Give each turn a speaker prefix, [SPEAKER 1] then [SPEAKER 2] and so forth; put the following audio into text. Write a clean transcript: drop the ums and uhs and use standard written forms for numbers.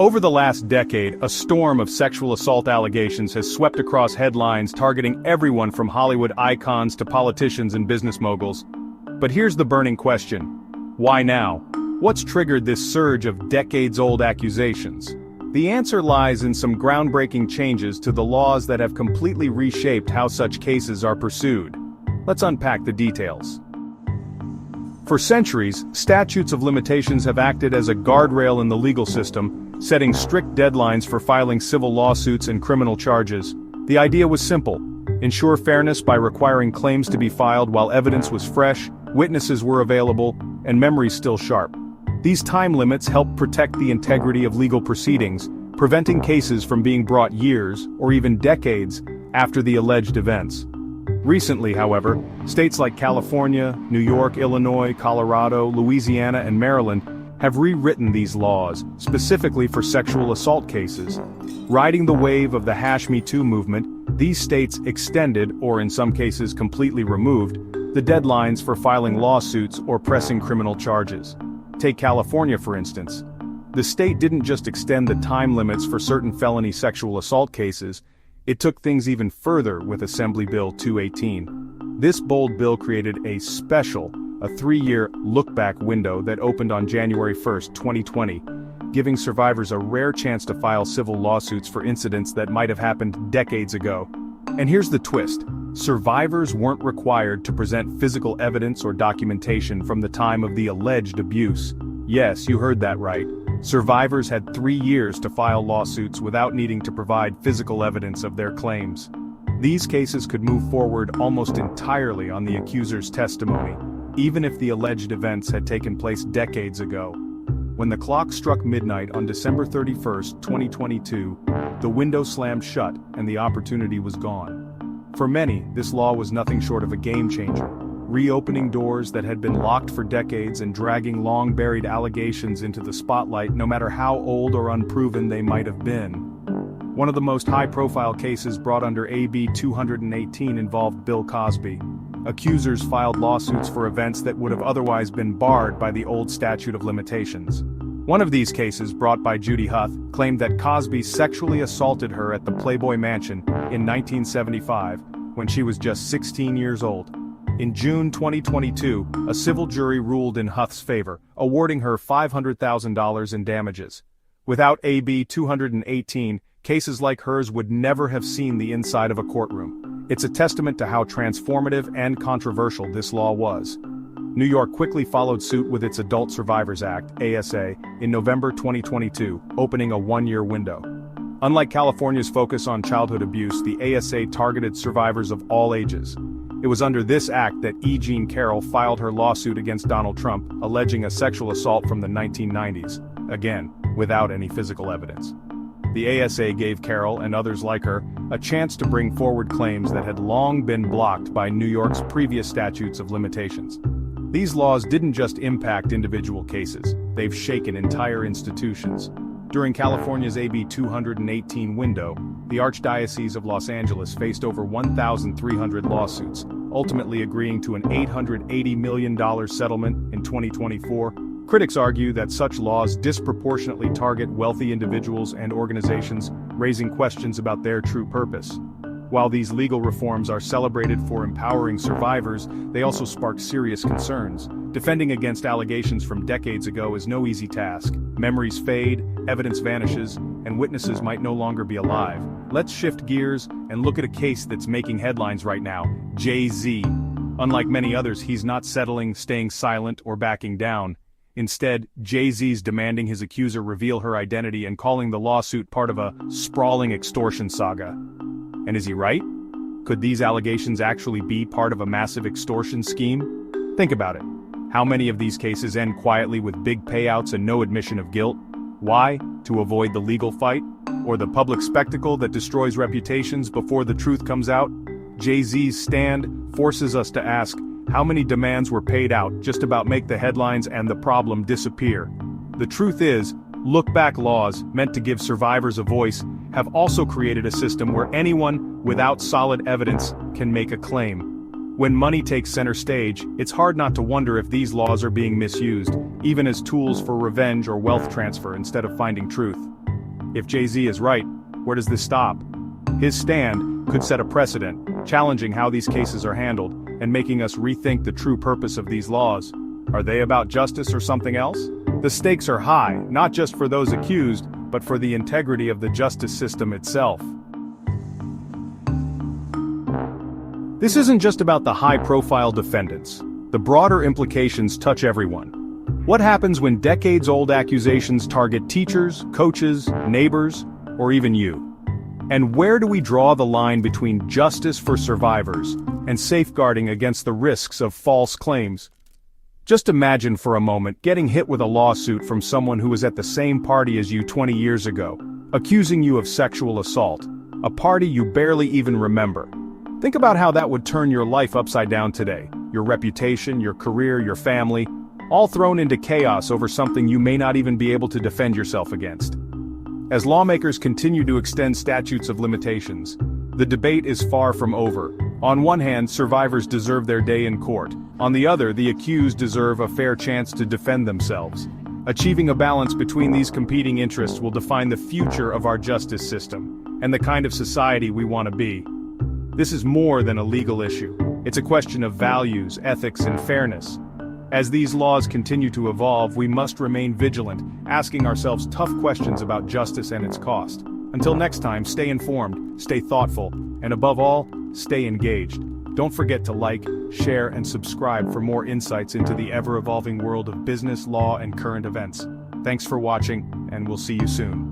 [SPEAKER 1] Over the last decade, a storm of sexual assault allegations has swept across headlines targeting everyone from Hollywood icons to politicians and business moguls. But here's the burning question. Why now? What's triggered this surge of decades-old accusations? The answer lies in some groundbreaking changes to the laws that have completely reshaped how such cases are pursued. Let's unpack the details. For centuries, statutes of limitations have acted as a guardrail in the legal system, setting strict deadlines for filing civil lawsuits and criminal charges. The idea was simple: ensure fairness by requiring claims to be filed while evidence was fresh, witnesses were available, and memories still sharp. These time limits help protect the integrity of legal proceedings, preventing cases from being brought years, or even decades, after the alleged events. Recently, however, states like California, New York, Illinois, Colorado, Louisiana, and Maryland have rewritten these laws, specifically for sexual assault cases. Riding the wave of the #MeToo movement, these states extended, or in some cases completely removed, the deadlines for filing lawsuits or pressing criminal charges. Take California for instance. The state didn't just extend the time limits for certain felony sexual assault cases, it took things even further with Assembly Bill 218. This bold bill created a 3-year look-back window that opened on January 1, 2020, giving survivors a rare chance to file civil lawsuits for incidents that might have happened decades ago. And here's the twist: survivors weren't required to present physical evidence or documentation from the time of the alleged abuse. Yes, you heard that right. Survivors had 3 years to file lawsuits without needing to provide physical evidence of their claims. These cases could move forward almost entirely on the accuser's testimony, even if the alleged events had taken place decades ago. When the clock struck midnight on December 31, 2022, the window slammed shut and the opportunity was gone. For many, this law was nothing short of a game changer, reopening doors that had been locked for decades and dragging long-buried allegations into the spotlight, no matter how old or unproven they might have been. One of the most high-profile cases brought under AB 218 involved Bill Cosby. Accusers filed lawsuits for events that would have otherwise been barred by the old statute of limitations. One of these cases, brought by Judy Huth, claimed that Cosby sexually assaulted her at the Playboy Mansion in 1975, when she was just 16 years old. In June 2022, a civil jury ruled in Huth's favor, awarding her $500,000 in damages. Without AB 218, cases like hers would never have seen the inside of a courtroom. It's a testament to how transformative and controversial this law was. New York quickly followed suit with its Adult Survivors Act, ASA, in November 2022, opening a 1-year window. Unlike California's focus on childhood abuse, the ASA targeted survivors of all ages. It was under this act that E. Jean Carroll filed her lawsuit against Donald Trump, alleging a sexual assault from the 1990s, again, without any physical evidence. The ASA gave Carroll, and others like her, a chance to bring forward claims that had long been blocked by New York's previous statutes of limitations. These laws didn't just impact individual cases, they've shaken entire institutions. During California's AB 218 window, the Archdiocese of Los Angeles faced over 1,300 lawsuits, ultimately agreeing to an $880 million settlement in 2024. Critics argue that such laws disproportionately target wealthy individuals and organizations, raising questions about their true purpose. While these legal reforms are celebrated for empowering survivors, they also spark serious concerns. Defending against allegations from decades ago is no easy task. Memories fade, evidence vanishes, and witnesses might no longer be alive. Let's shift gears and look at a case that's making headlines right now: Jayz. Unlike many others, he's not settling, staying silent, or backing down. Instead, Jayz's demanding his accuser reveal her identity and calling the lawsuit part of a sprawling extortion saga. And is he right? Could these allegations actually be part of a massive extortion scheme? Think about it. How many of these cases end quietly with big payouts and no admission of guilt? Why? To avoid the legal fight? Or the public spectacle that destroys reputations before the truth comes out? Jayz's stand forces us to ask, how many demands were paid out just to about make the headlines and the problem disappear? The truth is, look-back laws, meant to give survivors a voice, have also created a system where anyone without solid evidence can make a claim. When money takes center stage, it's hard not to wonder if these laws are being misused, even as tools for revenge or wealth transfer instead of finding truth. If Jayz is right, where does this stop? His stand could set a precedent, challenging how these cases are handled, and making us rethink the true purpose of these laws. Are they about justice or something else? The stakes are high, not just for those accused, but for the integrity of the justice system itself. This isn't just about the high-profile defendants. The broader implications touch everyone. What happens when decades-old accusations target teachers, coaches, neighbors, or even you? And where do we draw the line between justice for survivors and safeguarding against the risks of false claims? Just imagine for a moment getting hit with a lawsuit from someone who was at the same party as you 20 years ago, accusing you of sexual assault, a party you barely even remember. Think about how that would turn your life upside down today. Your reputation, your career, your family, all thrown into chaos over something you may not even be able to defend yourself against. As lawmakers continue to extend statutes of limitations, the debate is far from over. On one hand, survivors deserve their day in court. On the other, the accused deserve a fair chance to defend themselves. Achieving a balance between these competing interests will define the future of our justice system, and the kind of society we want to be. This is more than a legal issue. It's a question of values, ethics, and fairness. As these laws continue to evolve, we must remain vigilant, asking ourselves tough questions about justice and its cost. Until next time, stay informed, stay thoughtful, and above all, stay engaged. Don't forget to like, share, and subscribe for more insights into the ever-evolving world of business, law, and current events. Thanks for watching, and we'll see you soon.